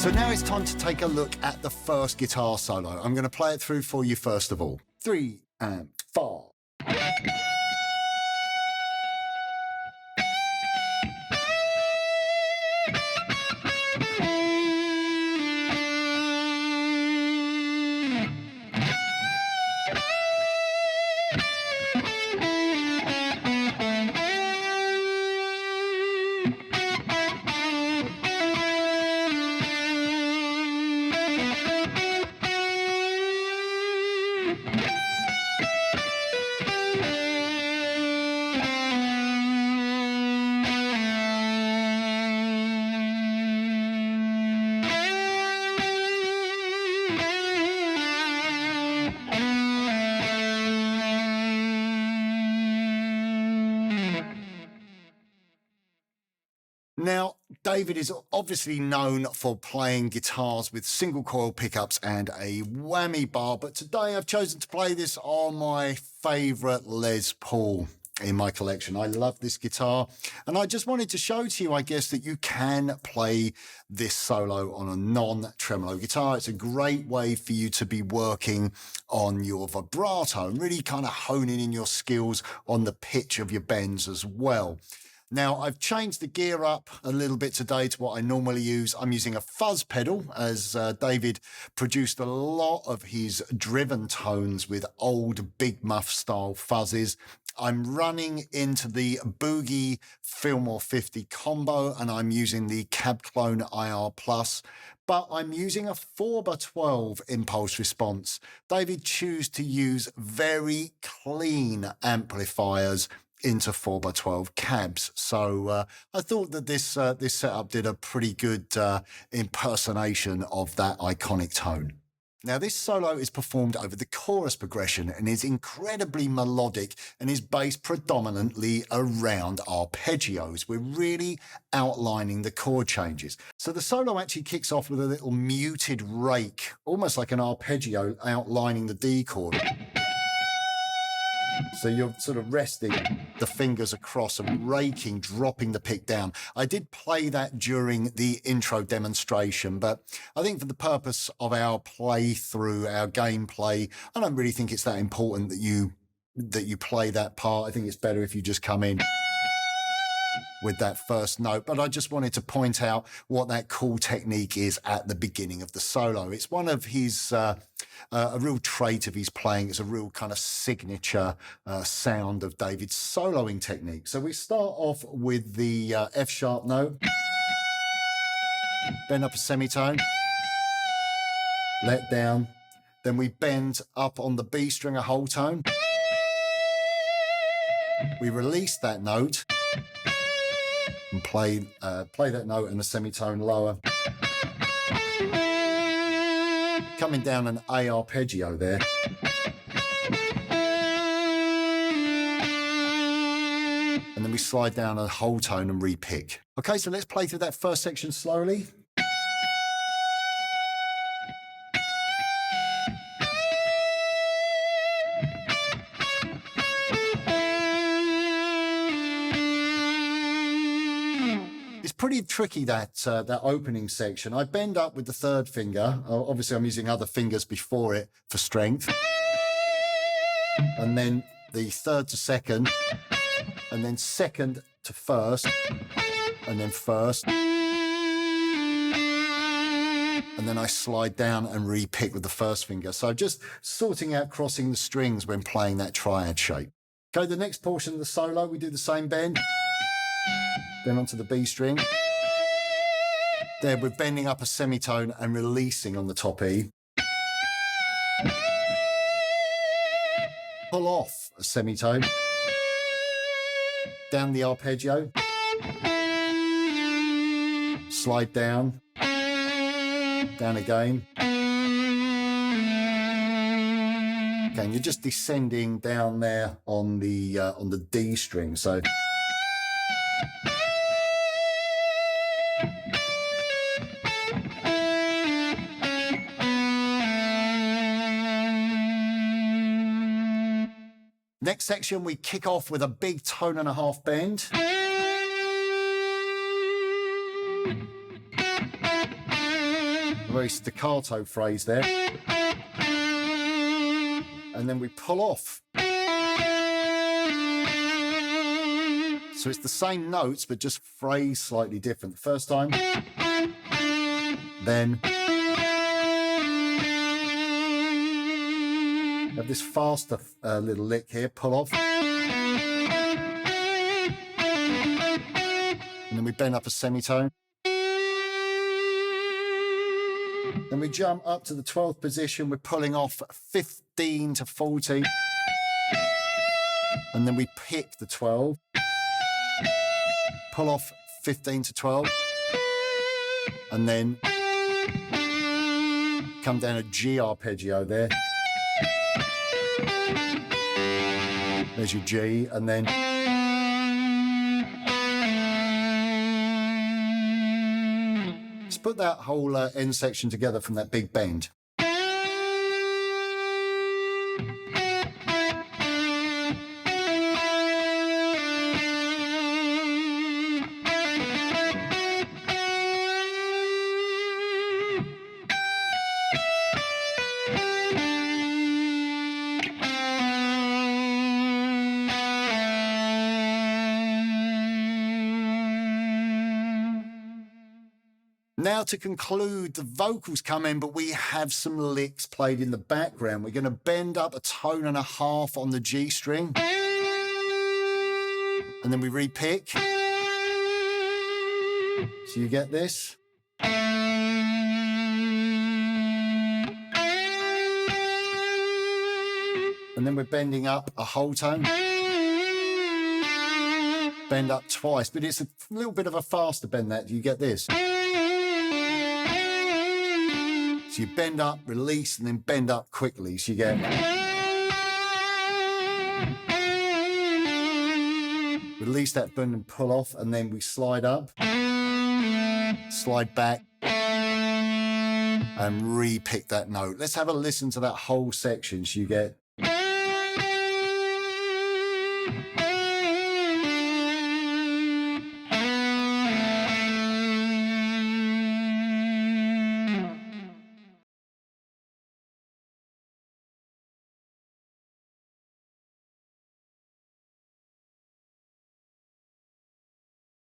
So now it's time to take a look at the first guitar solo. I'm going to play it through for you first of all. 3 and 4. Now, David is obviously known for playing guitars with single coil pickups and a whammy bar, but today I've chosen to play this on my favourite Les Paul in my collection. I love this guitar, and I just wanted to show to you, I guess, that you can play this solo on a non-tremolo guitar. It's a great way for you to be working on your vibrato and really kind of honing in your skills on the pitch of your bends as well. Now, I've changed the gear up a little bit today to what I normally use. I'm using a fuzz pedal, as David produced a lot of his driven tones with old Big Muff style fuzzes. I'm running into the Boogie Fillmore 50 combo, and I'm using the Cab Clone IR Plus, but I'm using a 4x12 impulse response. David chose to use very clean amplifiers into 4x12 cabs. So I thought that this setup did a pretty good impersonation of that iconic tone. Now, this solo is performed over the chorus progression and is incredibly melodic and is based predominantly around arpeggios. We're really outlining the chord changes. So the solo actually kicks off with a little muted rake, almost like an arpeggio outlining the D chord. So you're sort of resting the fingers across and raking, dropping the pick down. I did play that during the intro demonstration, but I think for the purpose of our playthrough, our gameplay, I don't really think it's that important that you play that part. I think it's better if you just come in with that first note. But I just wanted to point out what that cool technique is at the beginning of the solo. It's one of his a real trait of his playing. It's a real kind of signature sound of David's soloing technique. So we start off with the F sharp note, bend up a semitone, let down, then we bend up on the B string a whole tone, we release that note and play that note in a semitone lower. Coming down an A arpeggio there. And then we slide down a whole tone and re-pick. Okay, so let's play through that first section slowly. Pretty tricky, that opening section. I bend up with the third finger. Obviously, I'm using other fingers before it for strength. And then the third to second, and then second to first, and then first. And then I slide down and re-pick with the first finger. So just sorting out crossing the strings when playing that triad shape. Okay, the next portion of the solo, we do the same bend. Then onto the B string. There, we're bending up a semitone and releasing on the top E. Pull off a semitone. Down the arpeggio. Slide down. Down again. Okay, and you're just descending down there on the D string. So next section, we kick off with a big tone and a half bend. very staccato phrase there. And then we pull off. So it's the same notes, but just phrased slightly different. The first time, then have this faster little lick here, pull off. And then we bend up a semitone. Then we jump up to the 12th position. We're pulling off 15 to 40. And then we pick the 12. Pull off 15 to 12. And then come down a G arpeggio there. There's your G, and then let's put that whole end section together from that big bend. Now to conclude, the vocals come in, but we have some licks played in the background. We're going to bend up a tone and a half on the G string. And then we repick. So you get this. And then we're bending up a whole tone. Bend up twice, but it's a little bit of a faster bend that. You get this. So you bend up, release, and then bend up quickly. So you get... Release that bend and pull off, and then we slide up, slide back, and re-pick that note. Let's have a listen to that whole section so you get...